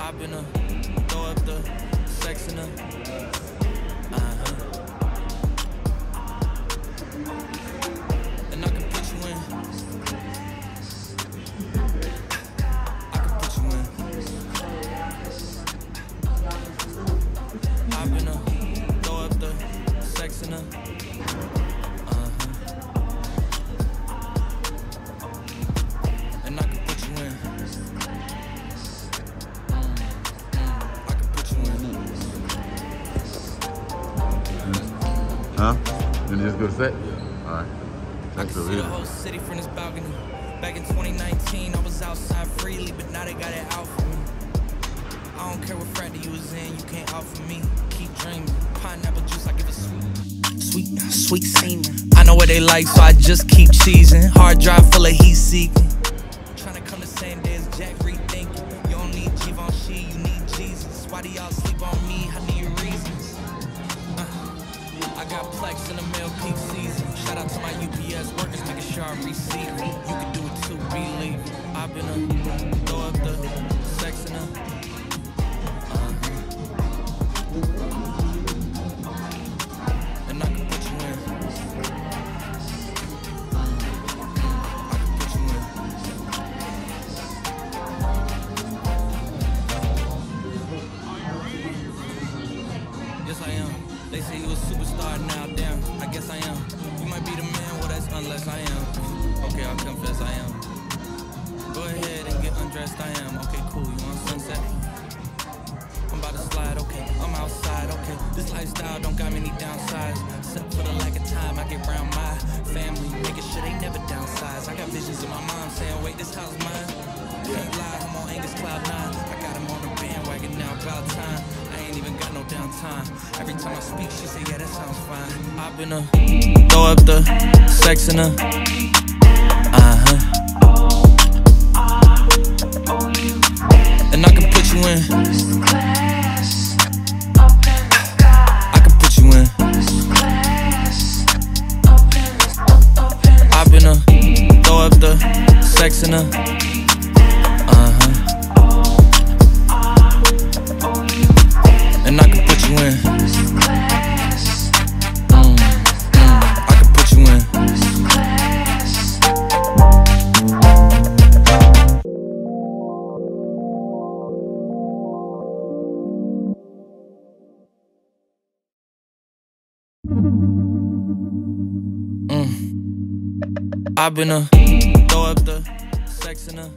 I've been throw up the sex in her. And I can put you in. I can put you in. I've been throw up the sex in her. And I can put you in. I can put you in. Huh? You just go to set? Alright. I can see the whole city from this balcony. Back in 2019, I was outside freely, but now they got it out for me. I don't care what frat you was in, you can't offer me. Keep dreaming. Pineapple juice, I give it sweet. Sweet semen. I know what they like, so I just keep cheesing. Hard drive full of heat seeking. Trying to come the same day as Jack rethinking. You don't need Givenchy, you need Jesus. Why do y'all sleep on me? I need reasons. I got plex in the mail peak season. Shout out to my UPS workers, making sure I receive it. You can do it too, believe it. I've been throw up the sex in her. And I can put you in. I can put you in. Yes, I am. They say you a superstar now, damn. I guess I am. You might be the man, well, that's unless I am. Okay, I'll confess I am. Go ahead and get undressed, I am. Okay, cool, you want sunset? I'm about to slide, okay. I'm outside, okay. This lifestyle don't got many downsides. Except for the lack of time I get around my family, making sure they never downsize. I got visions of my mom saying, wait, this house mine. Can't lie, I'm on Angus Cloud 9. I got him on the bandwagon now, about time. I ain't even got no downtime. Every time I speak, she say, yeah, that sounds fine. I've been throw up the sex in her. And I can put you in. I can put you in. I've been throw up the sex in her. And I can put you in. I can put you in. I've been throw up the sex in her.